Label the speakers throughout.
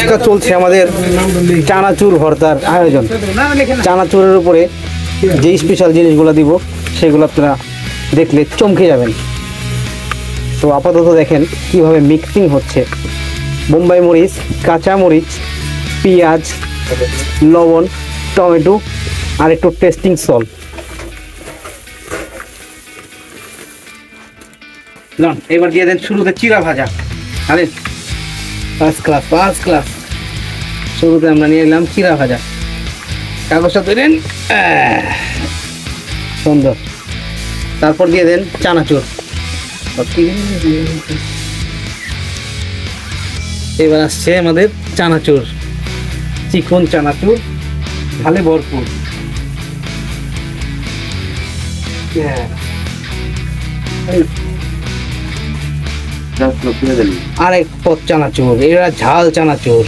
Speaker 1: আজকাল চলছে আমাদের চানাচুর ভর্তার আয়োজন। চানাচুরের উপরে যে স্পেশাল জিনিসগুলো দিব সেগুলো আপনারা দেখলে চমকে যাবেন। তো আপাতত দেখেন কিভাবে মিক্সিং হচ্ছে। বোম্বাই মরিচ, কাঁচা মরিচ, পেঁয়াজ, লবণ, টমেটো আর একটু টেস্টিং সল্ট। এবার দিয়ে দেন শুরুতে চিরা ভাজা। আরে ফার্স্ট ক্লাস। শুরুতে আমরা নিয়ে এলাম চিরা ভাজা। কাগজটা দেন, সুন্দর। তারপর দিয়ে দেন চানাচুর। এবার আসছে আমাদের চানাচুর, চিকন চানাচুর, ঝালে ভরপুর। আরেক পথ চানাচুর, এরা ঝাল চানাচুর।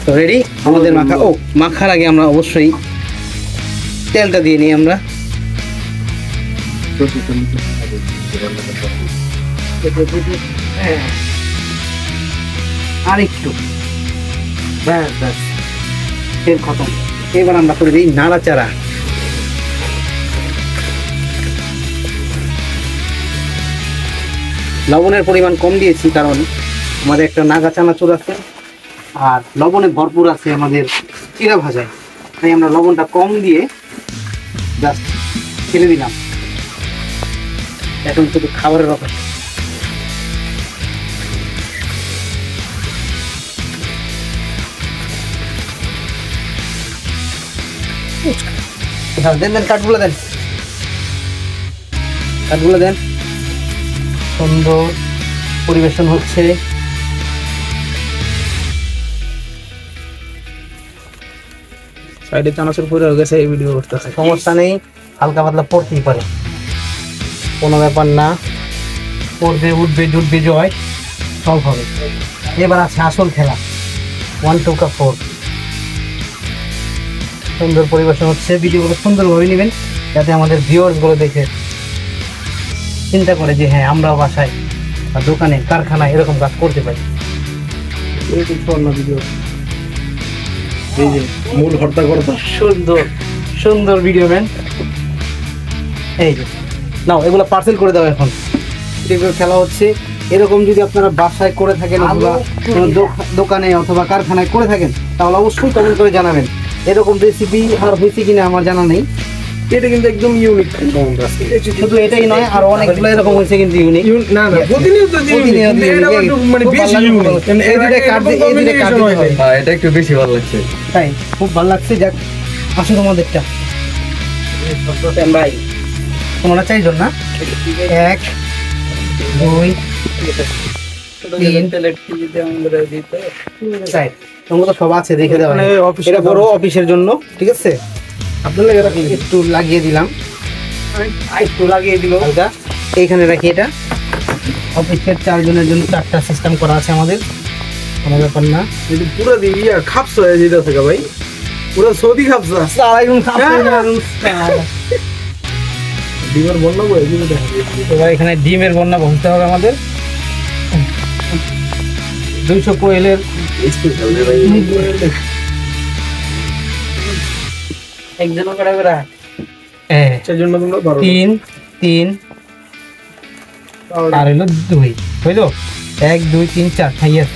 Speaker 1: তো রেডি আমাদের মাখা। ও মাখার আগে আমরা অবশ্যই তেলটা দিয়ে নিই আমরা। আর একটু ব্যাস তেল খতম। এবার আমরা করে দিই নাড়াচাড়া। লবণের পরিমাণ কম দিয়েছি কারণ আমাদের একটা নাগা চানাচুর আছে আর লবণে ভরপুর আছে আমাদের চিরা ভাজায়, তাই আমরা লবণটা কম দিয়ে জাস্ট ছেড়ে দিলাম। এখন শুধু খাবারের অপেক্ষা। দেন কাঠগুলো দেন, সুন্দর পরিবেশন হচ্ছে।
Speaker 2: সাইডে চানাচুর পরে হয়ে গেছে, এই ভিডিও করতেছে,
Speaker 1: সমস্যা নেই, হালকা পাতলা পড়তেই পারে, কোনো ব্যাপার না। পড়বে, উঠবে, জুটবে, জয় সব হবে। এবার আছে আসল খেলা, 1 2 4। সুন্দর পরিবেশন হচ্ছে। ভিডিওগুলো সুন্দরভাবে নেবেন যাতে আমাদের ভিউয়ার্সগুলো দেখে চিন্তা করে যে হ্যাঁ আমরাও বাসায় বা দোকানে কারখানায় এরকম কাজ করতে পারি।
Speaker 2: এই যে মূল ভর্তা
Speaker 1: সুন্দর ভিডিও ম্যান। এই যে নাও, এগুলো পার্সেল করে দাও। এখন এগুলো খেলা হচ্ছে। এরকম যদি আপনারা বাসায় করে থাকেন অথবা কোনো দোকানে অথবা কারখানায় করে থাকেন তাহলে অবশ্যই কমেন্ট করে জানাবেন। এরকম রেসিপি আর হয়েছে কিনা আমার জানা নেই।
Speaker 2: এটা কিন্তু একদম ইউনিক।
Speaker 1: শুধু এটাই নয়, আর অনেকগুলো এরকম হয়েছে কিন্তু ইউনিক।
Speaker 2: না প্রতিনিয়ত মানে বেশি ইউনিক। এটা একটু বেশি ভালো লাগছে,
Speaker 1: তাই খুব ভালো লাগছে। যাক, আসুন আমাদেরটা ভাই, তোমরা চাইজন না? 1 2 3 4 তোমরা তো সব আছে, দেখে দেওয়া। এটা বড় অফিসের জন্য, ঠিক আছে? আপনার একটু লাগিয়ে দিলাম, একটু লাগিয়ে দিল হালকা। এইখানে রাখি। এটা অফিসের 4 জনের জন্য 4টা সিস্টেম করা আছে আমাদের, কোনো ব্যাপার না।
Speaker 2: যদি পুরো দিবি আর খাপস হয়ে যেতে থাকে ভাই, পুরো সৌদি খাপসা। ডিমের বন্যা বই
Speaker 1: এবার এখানে ডিমের বন্যা বলতে হবে আমাদের। 200 কোয়েলের একজন করে বেড়া।
Speaker 2: সেজন্য তোমরা
Speaker 1: 3 3 আর হলো 2 হইলো। 1 2 3 4 হাইয়ার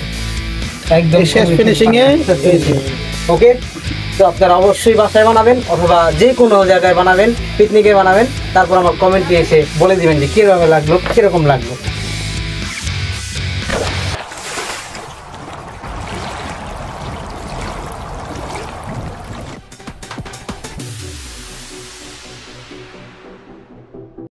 Speaker 1: একদম শেষ ফিনিশিং এ। ওকে, তো আপনারা অবশ্যই বাসায় বানাবেন অথবা যে কোনো জায়গায় বানাবেন, পিকনিকে বানাবেন। তারপর আমার কমেন্টে এসে বলে দিবেন যে কিরকম লাগলো।